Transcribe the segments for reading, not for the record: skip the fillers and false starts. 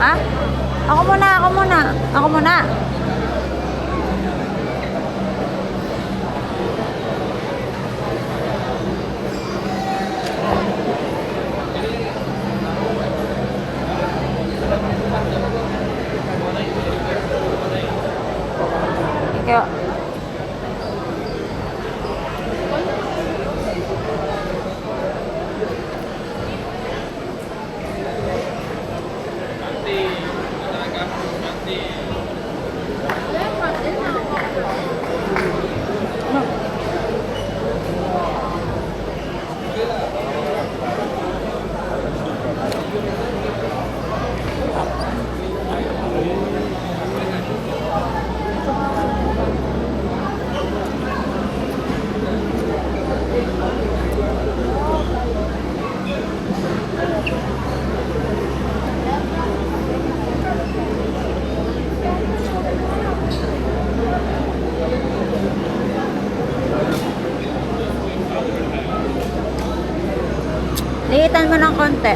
Ha? Ako muna, ako muna. Ako muna. Ikaw. Liitan mo ng konti.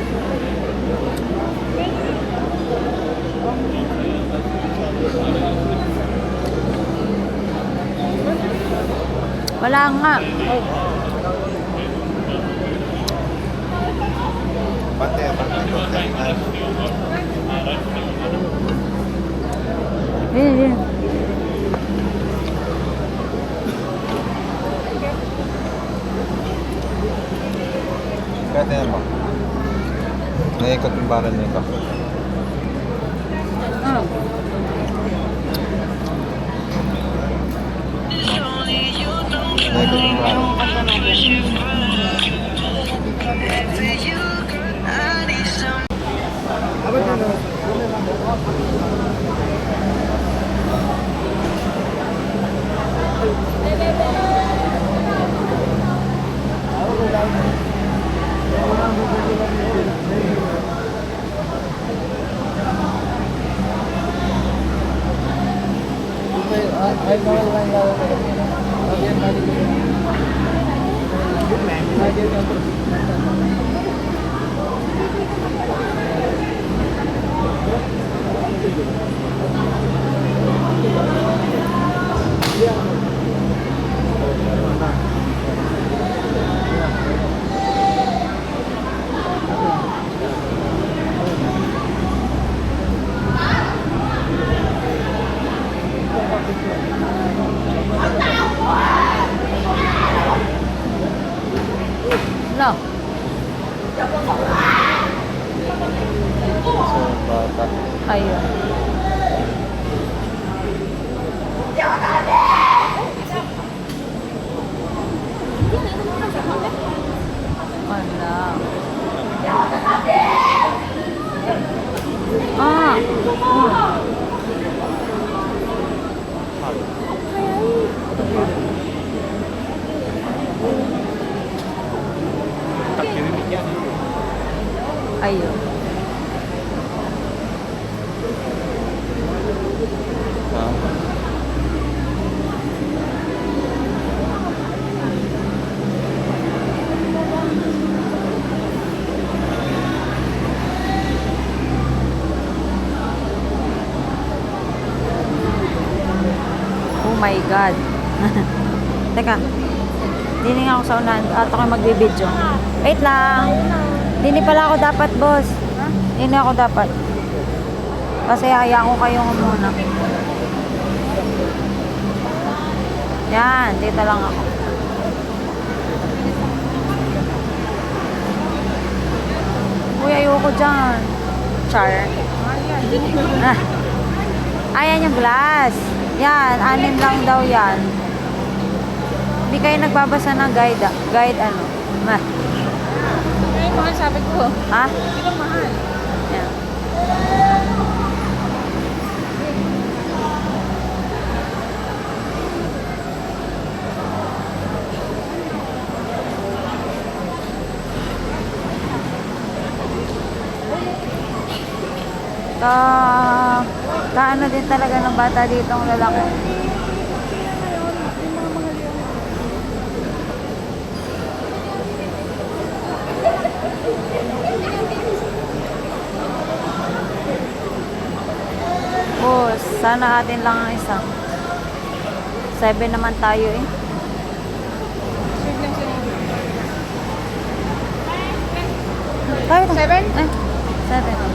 Wala nga. Pati. Hindi. Pwede mo. Naikot yung baril nito. Oh. Naikot yung baril. No. So, bata. Ayun. Wala. Ayun. Oh my God. Teka. Dining ako sa unahan. At ako magbibidyo. Wait lang. Dini pala ako dapat, boss. Dini ako dapat. Kasi hayaan ko kayong muna. Yan. Dito lang ako. Uy, ayoko dyan. Char. Ah. Ayan yung glass. Yan. 6 lang daw yan. Hindi kayo nagbabasa ng guide. Guide ano? Ah. Ay, mahal sabi ko. Ha? Hindi ba mahal? Yan. Kaano din talaga ng bata dito ang lalaki. boss. Sana atin lang ang isa. 7 naman tayo eh. Sweet lang sila. Tayo na. 7? Eh, 7.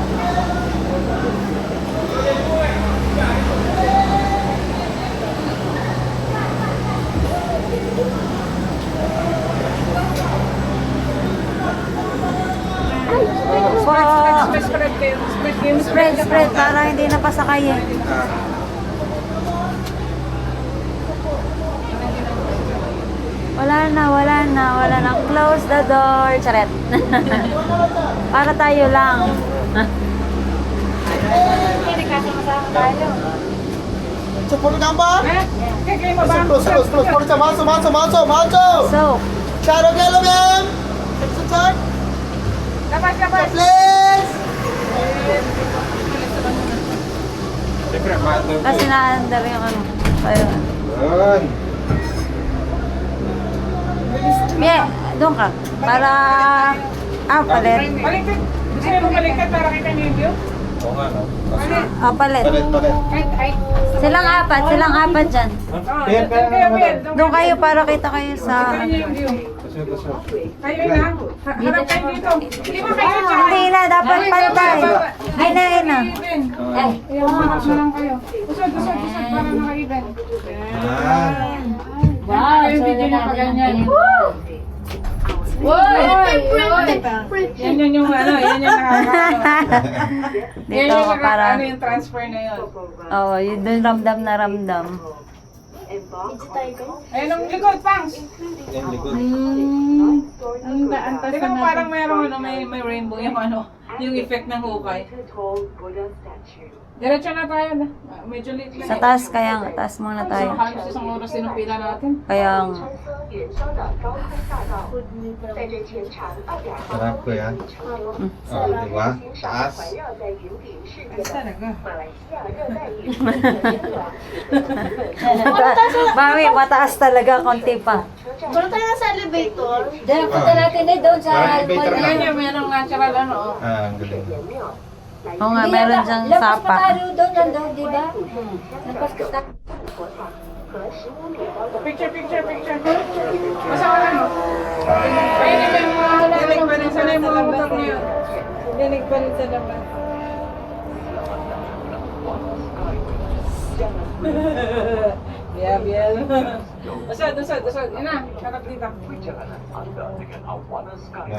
Spread kayo. Spread kayo. Spread, para hindi na pasakay eh. Wala na. Close the door. Charet. Para tayo lang. Hindi kasama tayo. Puro gamba. Kaya kayo ba? Close. Puro sa macho. So, Charo gelo ma'am. Sir. Labas. Please. Siyempre, pato. kasi na-under yung ano. Tayo. Yun. Yeah, doon ka. Para... palit. Baliktad. Gusto mo baliktad para kita niyo yung view? Oo nga, no? Palit. Palit. Ay. Silang apat dyan. Ayan, Bill. Doon kayo para kita kayo sa... Kita niyo yung view. Tasyo. Kayo na. Harap kayo dito. Hindi mo kayo sa... Hindi na, dapat pantay. Ay na. Harap na lang kayo. Usod. Para naka-even. Yan. Wow, yung video niya pa ganyan. Yan yung ano, yan yung nakakatawa. Dito ka para... Ano yung transfer na yun? Oo, yun doon ramdam na ramdam. Ayun ang likod, Pangs. Yan, likod. Tingnan mo parang mayroong ano, may rainbow yung ano, yung effect ng hukay. Diretso na tayo. Medyo late lang. Sa taas kaya nga, taas muna So, tayo. halos isang oras din ang pila natin. Kaya nga. Sarap ko yan. Oh, di ba? Taas. Talaga. Mami, mataas talaga, konti pa. Punta tayo sa elevator. Diyan, punta natin eh, doon sa... Parang elevator Ayan lang. yung mayroong natural ano. Ang galing. Oo nga, meron dyan sapa. Picture. Basta wala no? Ayun yung mga dinig pa rin. Sana yung mga motor na yun. Dinig pa rin sa labas. Biya. Usod. Yan na, harap dito.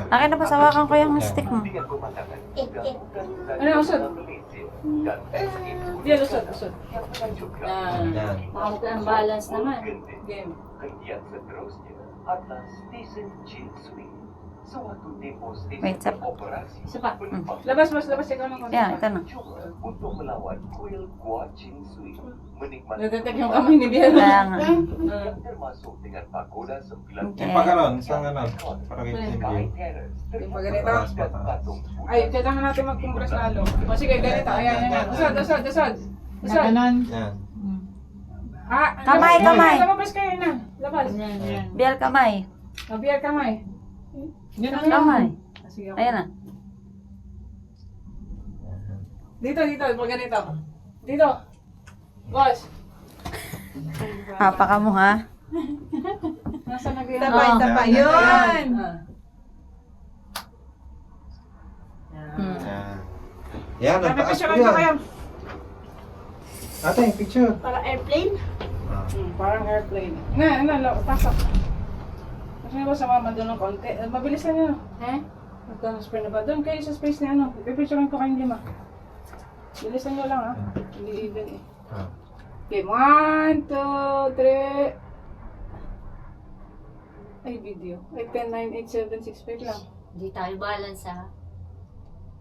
Akin na pasawakan ko yung stick mo. Ano, usod? Yan, usod. Yan. Yan. Ang balance naman. Game. Wait, sap. Isa pa. Labas, ikaw ng konti. Yan, ito na. Nagtatag yung kamay ni Biel. Kaya nga. Yung pag ano, isang ano, parang yung view. Yung pag ganito. Pataas. Ay, kailangan natin mag-compress lalo. O sige, ganito. Ayan. Usod. Yan. Kamay. Lumabas kayo na. Labas. Biel kamay. Mabiyar kamay. Yun ang Kamay. Sige. Ayan na. Dito. Pag ganito. Dito. Boss. Papa ka mo ha. Nasa nag- Tabay. Yun. Hmm. Yan. Yan, ang taas ko Picture kayo. yan. Ate, picture. Para airplane. Ah. Parang airplane. Pasok. Kasi ba sa mama doon ng konti? Mabilis na nyo. Nag-transfer na ba? Doon kayo sa space na ano. Pipicturean ko kayong 5. Bilisan nyo lang ah. Hindi even eh. Ah. Okay, 1, 2, 3. Ay, video. Ay, 10, 9, 8, 7, 6. Wait lang. Hindi tayo balance ha.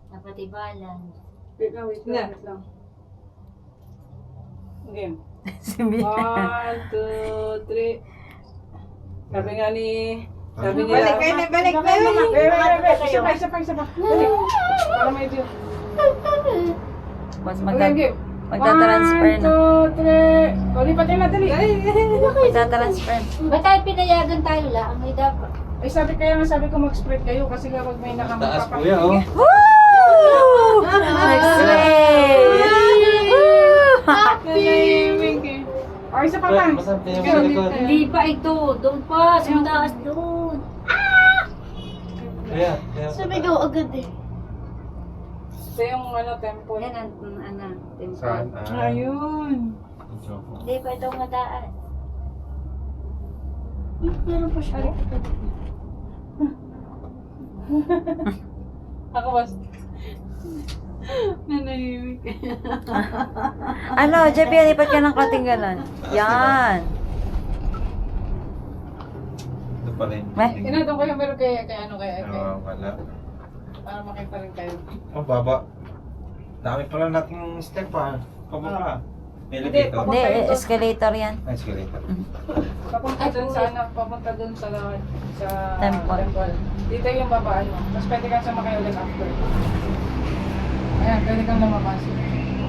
Dapat i-balance. Wait lang. Game. Si Biel. 1, 2, 3. Sabi nga ni... Sabi nila... Balik na. Wait. Isa pa. Balik. Para medyo... Mas Okay. magta-transfer 1, na. 2, 3. O, lipatin na, dali. Magta-transfer. Ba't tayo pinayagan tayo lang? May dapat. Ay, sabi ko mag-spread kayo kasi kapag may Taas nakamagpapakita. kuya, oh. Woo! Next week! Woo! Okay, sa patan. Masarap din yung sa likod. Hindi pa ito. Doon pa. Sa mataas doon. Ayan, ayan. Sumigaw agad eh. Ito yung temple. Yan ang temple. Saan? Ayun. Hindi pa ito mataas. Meron pa siya. Ako mas. Nanahimik. Ano, Jeppy, lipat ka ng kating ganon. Yan. Ito pa rin. Meh. Inadong kayo meron kaya kaya. Wala. Para makita rin kayo. Oh, baba. Dami pala nating step pa. Pababa. Hindi, Elevator. Hindi, escalator yan. Ay, escalator. Papunta dun sa papunta dun sa Temple. Dito yung babaan mo. Tapos pwede kang sumakay ulit after. Ayan, pwede kang lumabas.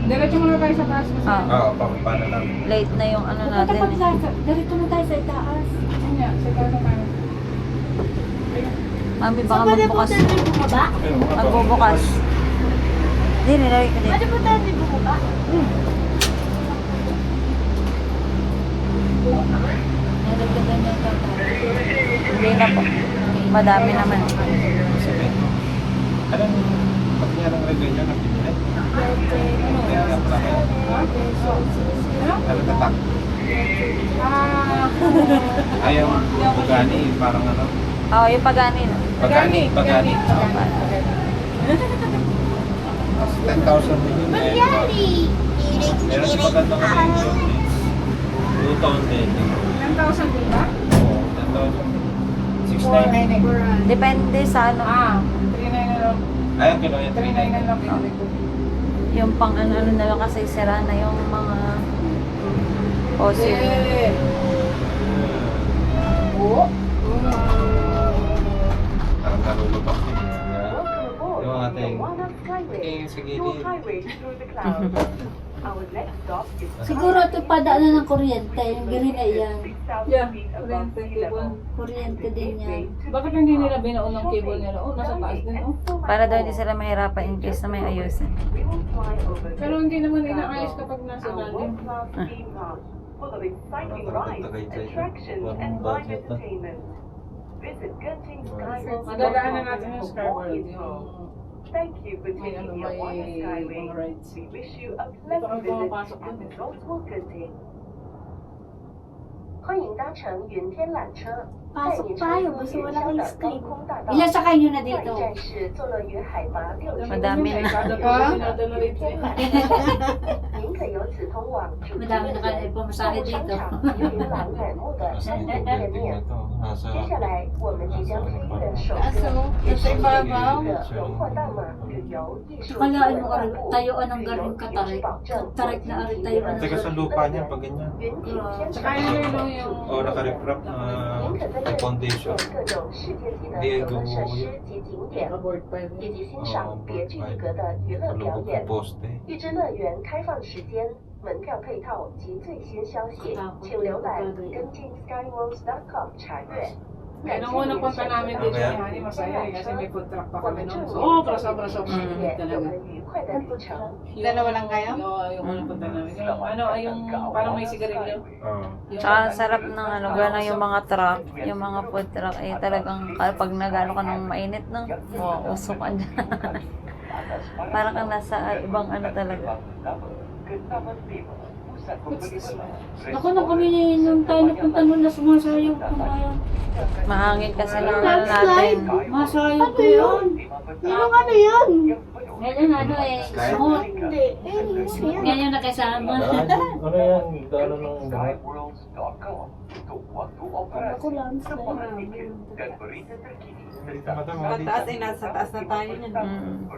Diretso muna tayo sa taas kasi. Ah. Oo, pababa na lang. Late na yung ano natin. Darito na tayo sa itaas. Yun nga, sa taas na tayo. Mami, baka magbukas. Pwede bumaba? Magbubukas. Hindi, nilagay ko Pwede dito. po tayo bumaba? Nalagdagan niya ito. Hindi na po. Madami naman. Sabi. Anong pag niya ng review niya na pinili? Kaya na pala kayo. Ano tatak? Ayaw, pagani, parang ano? Oo, yung paganin. Pagani. Pagani. 10,000 din yun. Mangyari! Meron sa maganda ka rin yun. 2,000 din. 10,000 din ba? Oo, 10,000. 699 Depende sa ano. 3,900 na lang. Ayun, kinuha yung 3,900 na lang 399. pinili ko. Yung pang ano na lang kasi sira na yung mga fossil. Oo. Parang nalulubak din. Yung ating tingin sa gilid. Siguro ito padaanan ng kuryente. Yung green ay yan. Yeah, kuryente, cable. Kuryente din yan. Bakit hindi nila binuon ng cable nila? Oh, nasa taas din, oh. Para daw hindi sila mahirapan in case na may ayusin. Pero hindi naman inaayos kapag nasa lalim. Full of exciting rides, attractions, and live entertainment. Visit Genting Skyworld. Madadaanan natin yung Skyworld. Yung Thank you for may taking ano, your One may Skyway. mga rides. We wish you a Dito kami pleasant visit pumapasok at dun eh. Resorts Genting. 欢迎搭乘云天缆车，带 Pasok 你 tayo 乘 basta 坐 wala 云霄 kang 的高 screen. 空大道。 Ilan sakay nyo na 下一 dito? 站是坐落于海拔60 Madami na. Kada pa, dinadala 云 rito 天 eh. 缆车，您可由此通往主题 Madami 乐 na 园、 kayo 购 pumasahe 物商 dito. 场、云蓝满目的 Nasa 山 yung 顶 building 店 na 面。 to. Nasa 接下来，我们即将飞越首个 Nasa ibabaw. 的文化大马旅游艺术 Akalaan mo 文化 ka 部 tayuan ng 旅 garing 游品质 katarik. 保证 Katarik na arit tayuan ng Teka sa garing. lupa niya, pag ganyan. 云顶天 Tsaka 成 yun yung O, naka-refrap na 您可在这 may 里体 foundation. 验各种世界级的 Diego 游乐设施及景点， naka-board pa 以 yun. 及欣赏别具一格的娱乐表 Kalubog 演 ng。poste. 预知乐园开放时间、门票配套及最新消息，请浏览跟进 skyworlds.com 查阅。 Kaya nung unang punta namin dito ni Hani, masaya eh, kasi may food truck pa 我 kami 们 noon. 祝 Sobra, 您 sobra, 这 sobra. 一年 Talaga. 有个愉快的旅程。 Dalawa lang kayo? Yung unang punta namin. Yung ano, yung parang may sigarilyo. Oo. Yung- Tsaka sarap ng ano, gano'n yung mga truck, yung mga food truck, eh talagang kapag nagano ka ng mainit, no? Usok ka dyan. Parang kang nasa ibang ano talaga. What's this one? Ako na kami nung tayo napunta nun na sumasayaw ko ngayon. Mahangin kasi ng ano natin. Masayaw ko yun. Yung ano yun? Ngayon ano eh, smooth. Hindi. Eh, Yan yung nakasama. Ano yan? Gano'n ng lahat? Ako lang sa Pataas ay nasa taas na tayo niyan. Mm.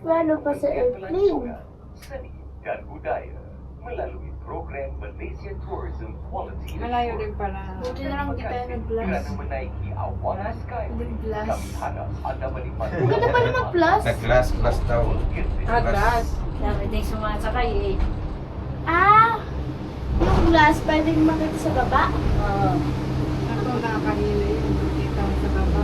Lalo pa sa airplane. Seni dan budaya melalui program Malaysia Tourism Quality Malayo din pala. Buti na lang di tayo nag-plus. Kerana menaiki awan Skyway, Nag-plus. kami harap anda menikmati. Maganda pala mag-plus. Sa glass daw. Ah, glass. Dami din sumasakay eh. Ah! Yung glass pwedeng makita sa baba. Ako nakakahila yun. Dito sa baba.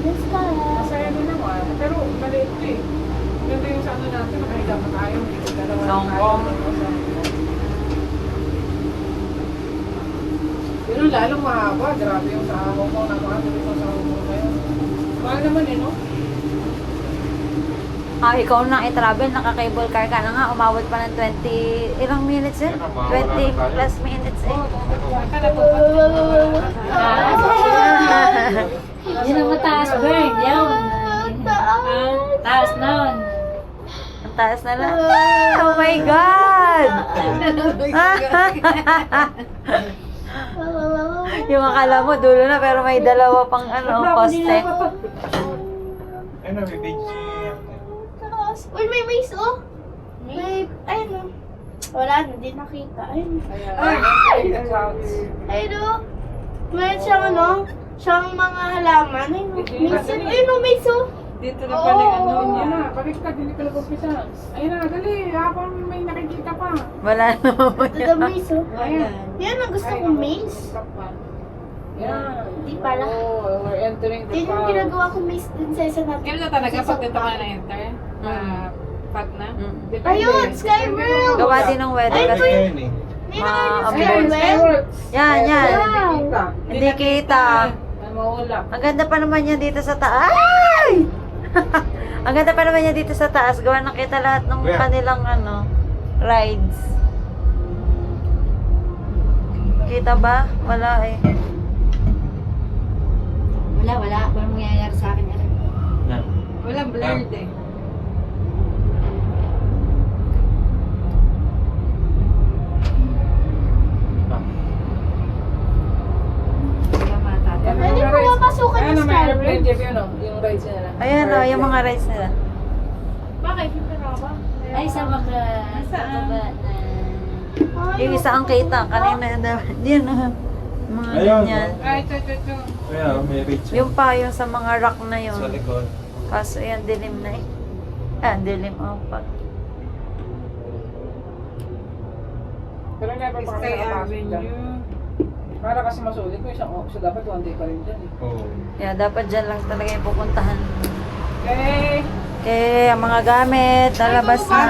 Let's go. Masaya din naman. Pero maliit to eh. Ganda yung sa ano natin, nakahiga pa tayo. Sa Hong Kong. Pero lalong mahaba. Grabe yung sa Hong Kong na mga tuloy sa Hong Kong ngayon. Mahal naman eh, no? Ikaw na i-travel, naka-cable car ka na nga, umabot pa ng 20, ilang minutes yun? 20 plus minutes eh. Yun ang mataas, Bern. Yan. Taas nun. Ang taas na lang. Oh my God! Yung akala mo, dulo na, pero may dalawa pang poste. Ayun na, may page. Uy, may maze, oh. May, ayun, oh. Wala na, di nakita. Ayun. Ayun, oh. May siyang, ano, siyang mga halaman. Ayun, oh. Maze, ayun, oh, maze, oh. Dito na pala yung ano Oo. niya. Baliktad, hindi ka nag-umpisa. Ayun na, dali. Habang may nakikita pa. Wala naman. Ito the maze, oh. Ayan. Yan ang gusto kong maze. Yan. Di pala. Oh, we're entering the Yun yung ginagawa kong maze dun sa isa natin. Ganito talaga pag dito ka na-enter? Pag na? Ayun, Sky World! Gawa din ng weather Ay, kasi. Ayun eh. Hindi na kayo ng Sky Ambon. World. Yan, yan. Kita. Hindi kita. Ay, maulap. Ang ganda pa naman yan dito sa taas. Ay! Ang ganda pa naman yan dito sa taas. Gawa na kita lahat ng Where? kanilang rides. Kita ba? Wala eh. Wala. Walang mangyayari sa akin. Yan. Walang blurred eh. Wala matata. Pwede mo mapasukan Ayan yung na, may Sky airplane World. jeep yun, oh. Yung rides nila. Ayan o, yung mga rides nila. Bakit? Yung pinaka Ay, sa baba na. Yung isa ang kita. Kanina na. Yan o. Mga Ayun, ganyan. Ay, ito. Kaya may reach. Yung pa, yung sa mga rock na yun. Sa likod. Kaso yan, dilim na eh. Dilim oh, pag. Pero never pa kami Sky nakapasok dyan. Avenue. Para kasi masulit ko isang so dapat one day pa rin dyan eh. Oo. Yeah, dapat dyan lang talaga yung pupuntahan. Okay. Okay, ang mga gamit, nalabas na.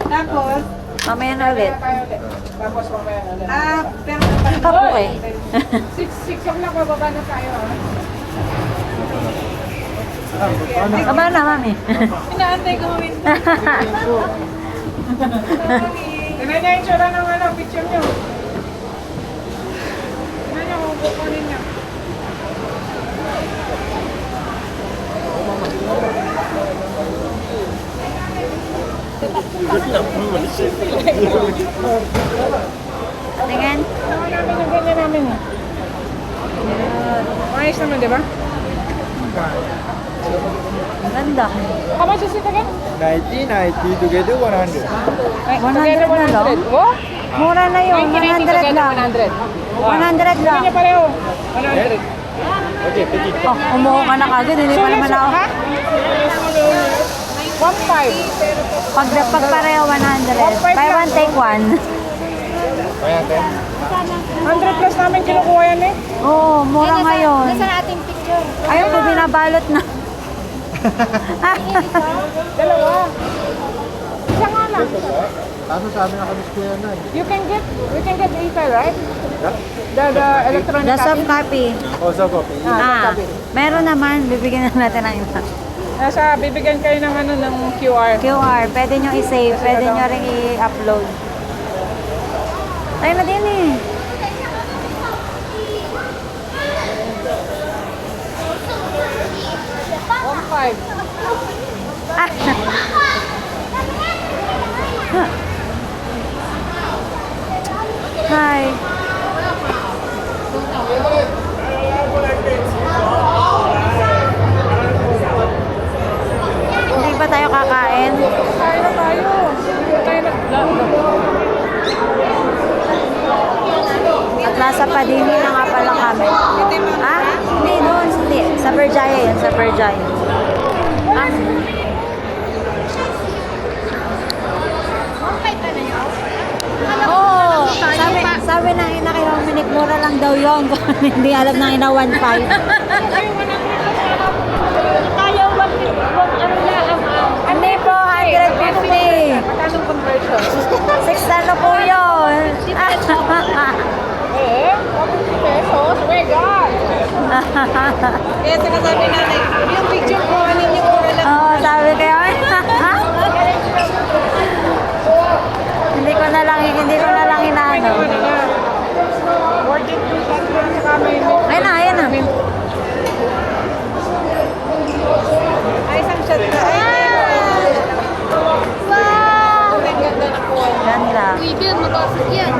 Tapos, Mamaya na ulit. Tayo ulit. Tapos mamaya na ulit. pero Okay. 6 o'clock bababa na tayo. Tama na, mami. inaantay ko huminto. Tignan niya yung tsura ng picture niyo. Tignan niyo kung kukunin niyo. Tingin. Naman namin yung ganyan namin eh. Maayos naman, di ba? Ang ganda. How much is it again? 90 together 100. 100 na lang? Oh? Mura na yun. 100 lang. 100. 100 lang. Hindi niya pareho. 100. Okay, petit. Oh, umuho ka na kagad. Hindi pa naman ako. 1.5. Pag pareho 100. Buy one, take one. Kaya 100 plus namin kinukuha yan eh. Oo, mura ngayon. ating picture? Ayun po, binabalot na. Dalawa. Isa nga lang. Kaso sabi na kami kuya na eh. We can get either, right? The electronic The copy. soft copy. Oh, so copy. Meron naman. Bibigyan na natin ng iba. Nasa bibigyan kayo ng ng QR. QR. Pwede nyo i-save. Pwede nyo rin i-upload. Tayo na din eh. Hi. Hindi ba tayo kakain? Kain na tayo. Tayo na. At nasa Padini na nga pala kami. Ah? Hindi, doon. Hindi. Sa Berjaya yan. Sa Berjaya. Ah? Oo. Sabi ng ina kay Dominic, mura lang daw yun. Hindi alam ng ina 1.5. Tayo, wag ano lang. Kaya sinasabi nanay, yung picture ko, alin yung pura lang. Oo, sabi kayo. Hindi ko na lang inaano. Working two shots lang sa kamay mo. Ayun na, ayun na. Ay, isang shot na. Ay, Wow! ang ganda na po. Ganda. Uy, Bill, mabasag yan.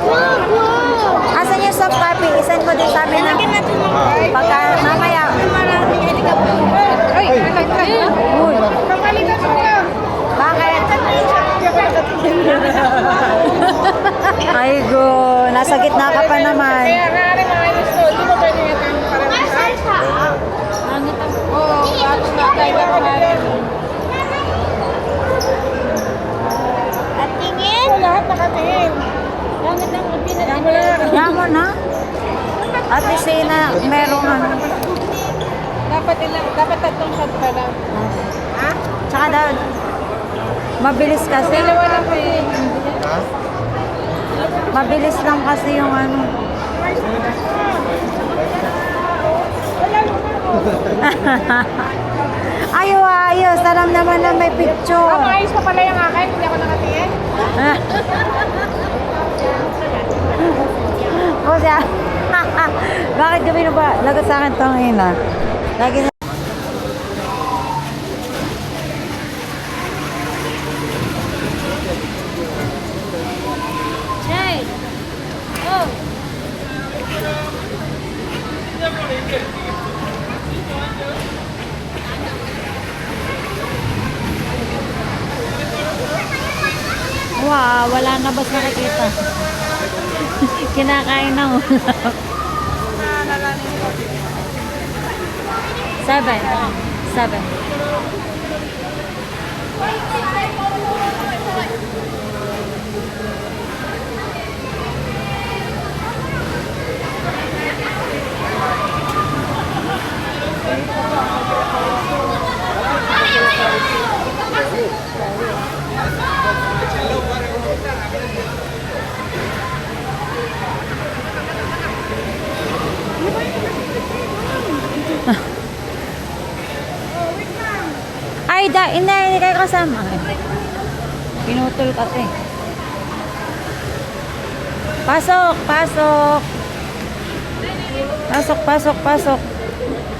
Wow! Asan yung soft copy? Isend mo din sa amin na. Pagka mamaya. Ay, ay. Uy, Kapalitan mo ka. bakit? Ay go, nasa gitna ka pa naman. Kaya nga rin mga gusto, di ba pwede nga tayong parang Oo, bago na tayo na rin. At tingin. Lahat nakatingin. Gamit ang Kaya mo lang. Yamo na. At least na merong ano. Dapat tatlong shot pa lang. Ha? Tsaka daw, mabilis kasi. Dalawa lang po yun. Mabilis lang kasi yung ano. Ayos. Alam naman na may picture. Maayos pa pala yung akin, hindi ako nakatingin. O siya. Bakit gabi na ba? Lagot sa akin tong ina. Lagi na. Jay! Oh! Wow, wala na ba nakikita? Kinakain na mo. 7. Ay, hindi kayo kasama. Pinutol kasi. Pasok.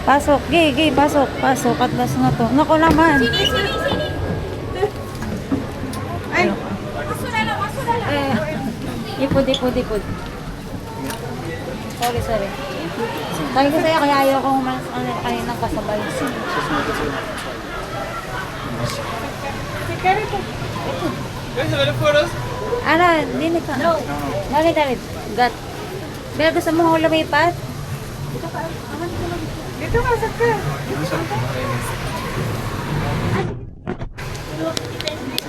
Pasok. Gi, pasok. Atlas na to. Naku naman. Ay! Ipod. Sorry. Sabi ko sa'yo, kaya ayaw kong umalas kaninang kasabay. Ano, dinig ka? No. Dalit. Gat. Pero gusto mo lumipat? Dito ka, saka.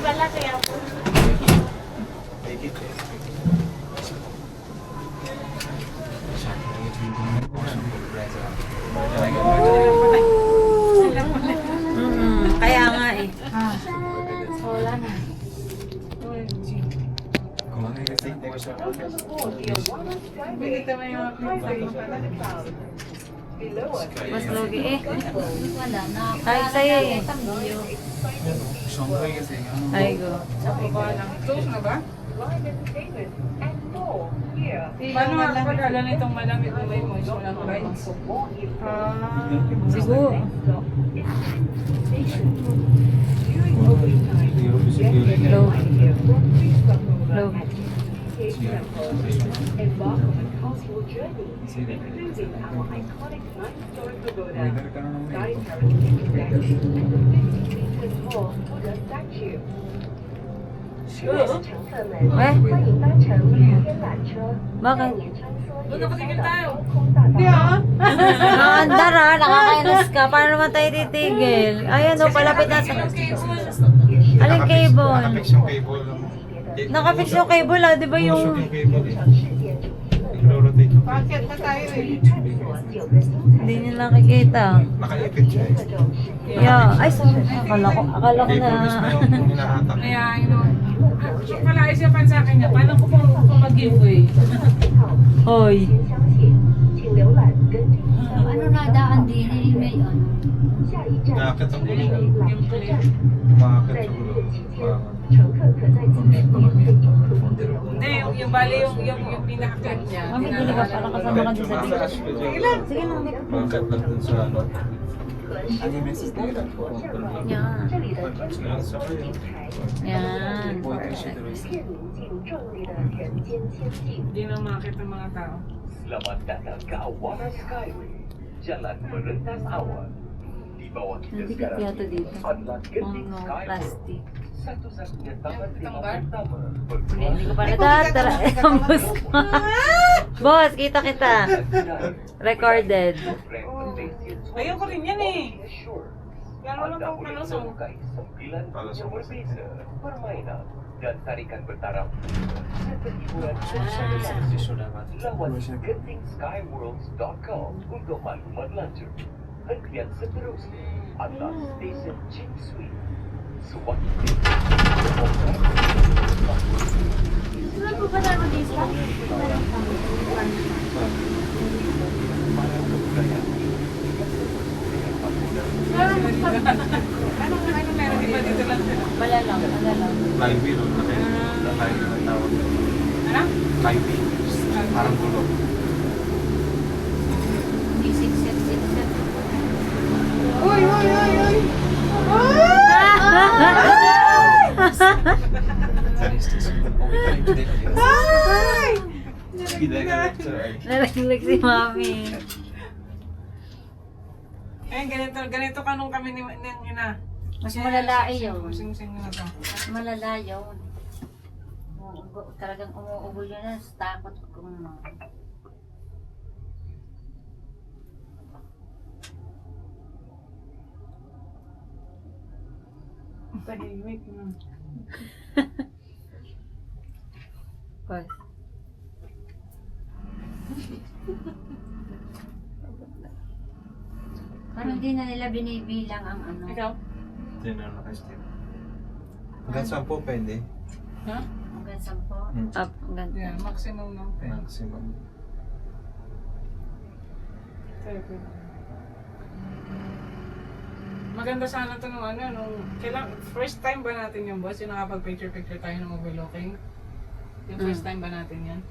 Wala kaya po. Kaya nga eh. Wala na. Bigita mo yung pizza mo pala. Mas logi eh. Wala na. Kahit sa'yo eh. Ay go. Close na ba? Paano nga kapag alam nitong malamig na may moist mo lang rides? Siguro. Low. Bakit? Hindi ah. Nakandar ha, nakakainis ka. Paano naman tayo titigil? Ayan o, palapit na sa... Aling cable? Nakapix yung cable. Nakafix yung cable ah, di ba yung... Yung cable eh. I-rotate yung Bakit na tayo eh? Hindi nyo nakikita. Nakaipit siya eh. Yeah. Ay, sorry. Akala ko na... Cable mismo yung hinahatak. Kaya, Pala isipan sa akin niya, paano ko kung mag-giveaway? 配套 Hoy. 先详细，请浏览根据 Ano na daan din eh, may ano. 下一站 Nakakit ang 为 gulo. 缆车站。 Umakakit 在 sa 营 ulo. 业期间， Parang- 乘客可在此时免费饮用可复流。 Hindi, yung bali yung pinaka-clip niya. Mami, dili ka parang kasama ka din sa dito. Sige lang. Sige lang. Umakakit lang dun sa ano. 和实际提供的图像外， Yan. 这里的天气 Ayan, sa 和 kayo. 平台， Yan. 一片宁静壮丽的人间仙境。 Hindi na makakita ng mga tao. Selamat datang ke Awana Skyway, jalan merentas awan. Di bawah kita Nanti sekarang kaya to dito. adalah Genting Mga Skyway, plastic. satu-satunya taman rimau Tanggal? pertama Hindi ko pa natatara. Ang boss ko. Boss, kita kita. Recorded. Ayoko rin yan eh. Lalo lang Anda kung boleh palusong. menemukan 9 Palusong. yang berbeza, permainan dan tarikan bertaraf serta hiburan Lawan gentingskywworlds.com untuk maklumat lanjut. Hentian seterusnya adalah stesen Jin Suite. Sewaktu Anong meron iba dito lang? Wala lang. Wala lang. Live view, no? Live view ang tawag. Ano? Live view. Parang gulo. Hindi sit. Uy! Nalaglag si Mami. Ayun, ganito kanong kami ni ina. Mas malalaki yun. Sing-sing na to. Mas malala yun. Talagang umuubo yun na. Takot kung ano. Tahimik na. Boss. Parang di na nila binibilang ang ano. Ikaw? Tinanong kay Steve. Hanggang 10 pwede. Ha? Hanggang 10. Up. Ang ganda. Yeah, maximum ng 10. Maximum. Maganda sana ito nung first time ba natin yung boss? Yung nakapag-picture-picture tayo ng overlooking? Yung first time ba natin yan?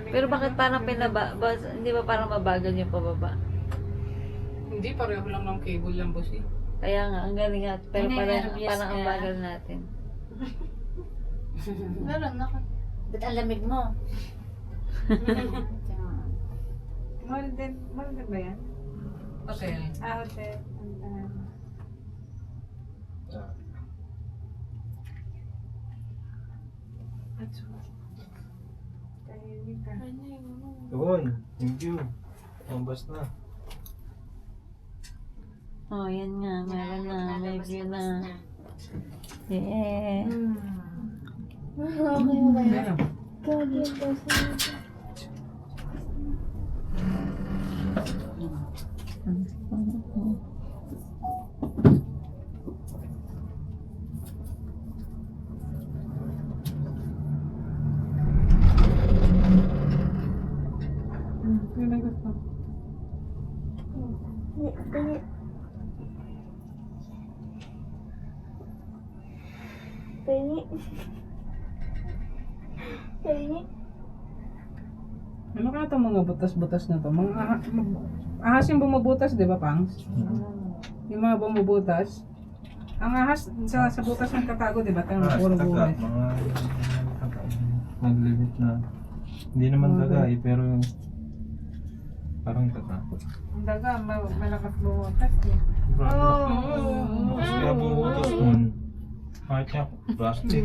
Pero bakit parang boss, hindi ba parang mabagal yung pababa? Hindi, pareho lang ng cable lang boss eh. Kaya nga, ang galing nga. Pero Nai-nervyos parang ang ka? bagal natin. Meron ako. Ba't ang lamig mo? Mahal din ba yan? Hotel. Hotel. Tahimik ka. Yun. Thank you. Ambas na. Oh, yan nga. Meron na. May view na. Yeah. Meron. Yun ang gusto. Ano kaya itong mga butas-butas na to? Mga ahas yung bumubutas, di ba, Pangs? Yung mga bumubutas. Ang ahas sa butas ng tatago, di ba? Ito yung puro buhay. Mga naglimit na. Hindi naman daga eh, pero parang tatakot. Ang daga, malakas buwakas eh. Kaya bubutas nun. Kahit niya, plastic.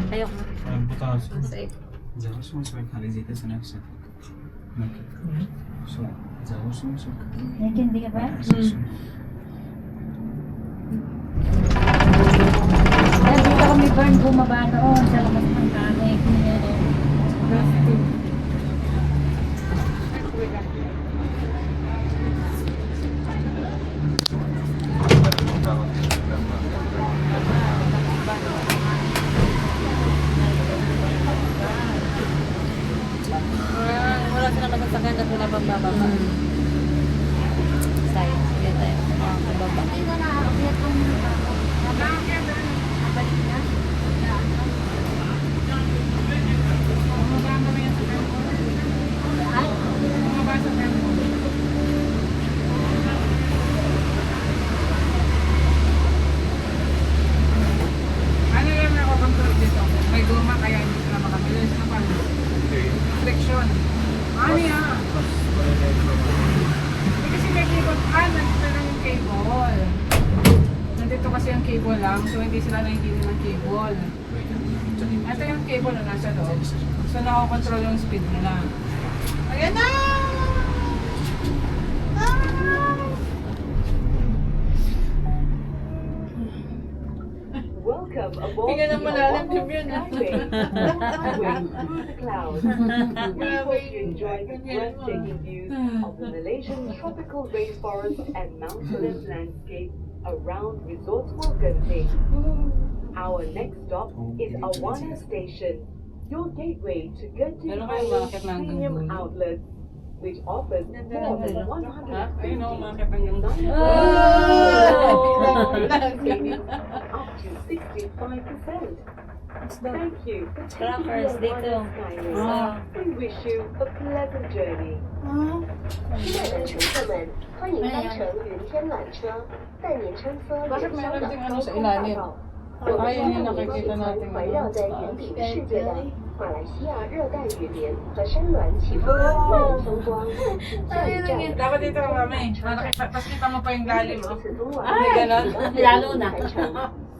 Ayoko. Ay, butas. Safe. Nagindi ka ba? Ay, dito kami burn bumaba noon sa labas ng kanig. Wala silang masasakyan at wala pang bababa. Tayo, sige tayo. Bababa. Hindi na nakakabiyat kung Ano yung nakakontrol dito? May guma kaya hindi sila makabilis na paano? Friction. Ano yan? Hindi kasi may cable. Nandito lang yung cable. Nandito kasi yung cable lang, so hindi sila naintindihan ng cable. Ito yung cable na nasa loob. So nakakontrol yung speed nila. Ayan na! Welcome aboard Tingnan ang malalim the yung yun, ah. Skyway. Skyway through the clouds. We hope you enjoy the breathtaking views of the Malaysian tropical rainforest and mountainous landscape around Resorts World Genting. Our next stop is Awana Station, your gateway to Genting Meron kayong Highlands market ng Premium dulo. Outlets, which offers more than 150 Ayun o, umakit hanggang doon. savings up to 65%. Thank you for taking Crackers your dito. Skyway. Ah. We wish you a pleasant journey. 亲爱的乘客们，欢迎搭乘云天缆车，带您穿梭远Bakit 香 meron 的 ding 高 ano sa 空大 ilalim? 道。我们 Ayun 将 yung 带您 nakikita 启程 natin 围绕在云顶世界的马来西亚热带雨林和山峦起伏的迷人风光。下一站， Dapat dito ka mami. Tapos kita mo pa yung lalim. 除 Oh. 此东莞， Ay, ganon. lalo na.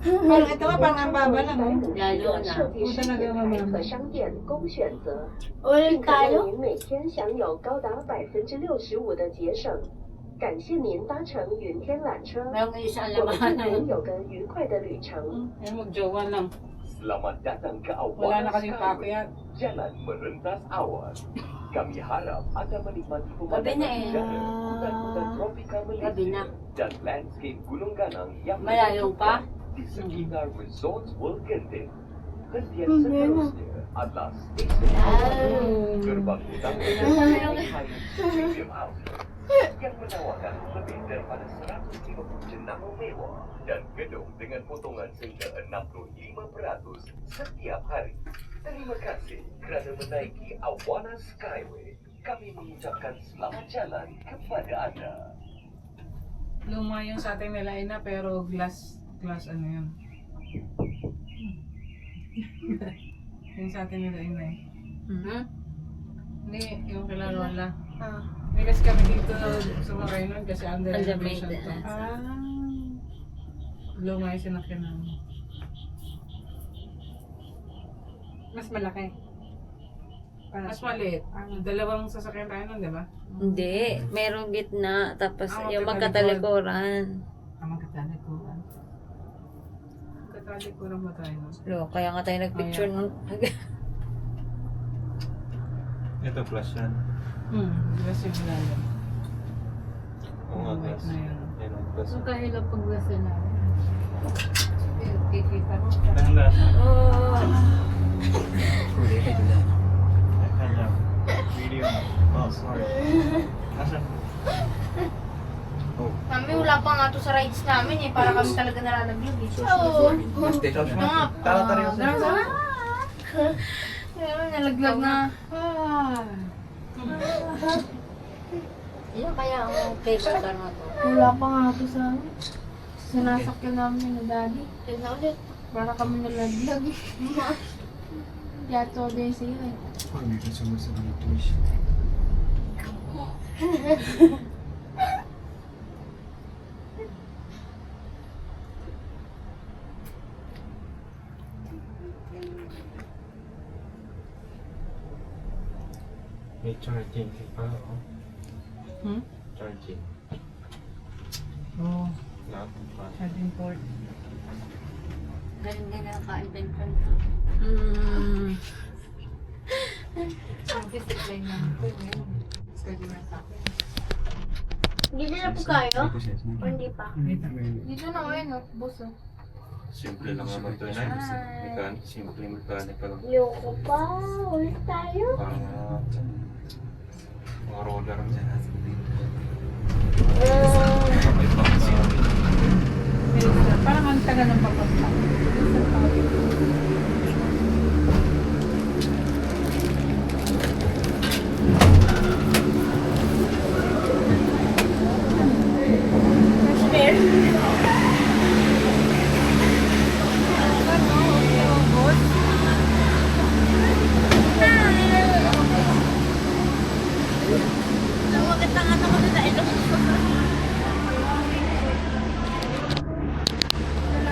Parang ito nga, parang ang baba lang. Oh. 的设计师品牌和商店供选择， Ulit 并可让 tayo. 您每天享有高达65%的节省。感谢您搭乘云天缆车， Mayroong isa 我们祝 laman. 您有个愉快的旅程。 Ayun, mag-jowa lang. Selamat datang ke Wala na Awana kasing Skyway. pakyat. Jalan merentas awan. Kami harap anda menikmati Gabi pemandangan na eh. udara, hutan-hutan tropika Gabi Malaysia na. dan landscape Gunung Ganang yang Malayo pa? di sekitar Resorts World Genting. Hentian seterusnya adalah stesen gerbang utama Premium Outlet yang menawarkan lebih daripada 150 jenama mewah dan gedung dengan potongan sehingga 65% setiap hari. Terima kasih kerana menaiki Awana Skyway. Kami mengucapkan selamat jalan kepada anda. Luma yung sa ating nila ina, pero glass ano yun. Yung sa ating nila ina eh. Hmm? Hindi, yung kila Lola. Ah. Hindi kasi kami dito sumakay nun kasi under Under renovation to. maintenance. Luma yung sinakyan namin. Mas malaki. Mas maliit. Dalawang sasakyan tayo nun, di ba? Hindi, merong gitna, tapos Ah, yung magkatalikod. magkatalikuran. Magkatalikuran. Magkatalikuran ba tayo nun? Lo, kaya nga tayo nagpicture nun. Ito plus yan. Kasi bilalim. Oo nga, White plus. na yun. Yan ang plus. Magkahilap paglasa namin. Kikita mo. Ang lasa. Oh. Kanya. Medium. Oh, sorry. Asan? Oh. Mami, wala pa nga to sa rides namin eh, para kami talaga nalalaglag eh. Oo. Nalaglag na. Yun kaya ang cable car na to. Wala pa nga to sa sinasakyan namin ni Daddy. Yun na ulit. Para kami nalaglag eh. Yato din siya eh. May charging pa. Hmm? Charging. Oo. Lahat pa. Charging port. Galing din ang ka-invention. Ang discipline namin ito. Schedule na sa akin. Dito na po kayo? O hindi pa? Dito na o yun, buso. Simple lang naman ito. Simple mechanic pa lang. Yoko pa. Ulit tayo. Parang mga roller niya. May pang Parang ang tagal ng papunta.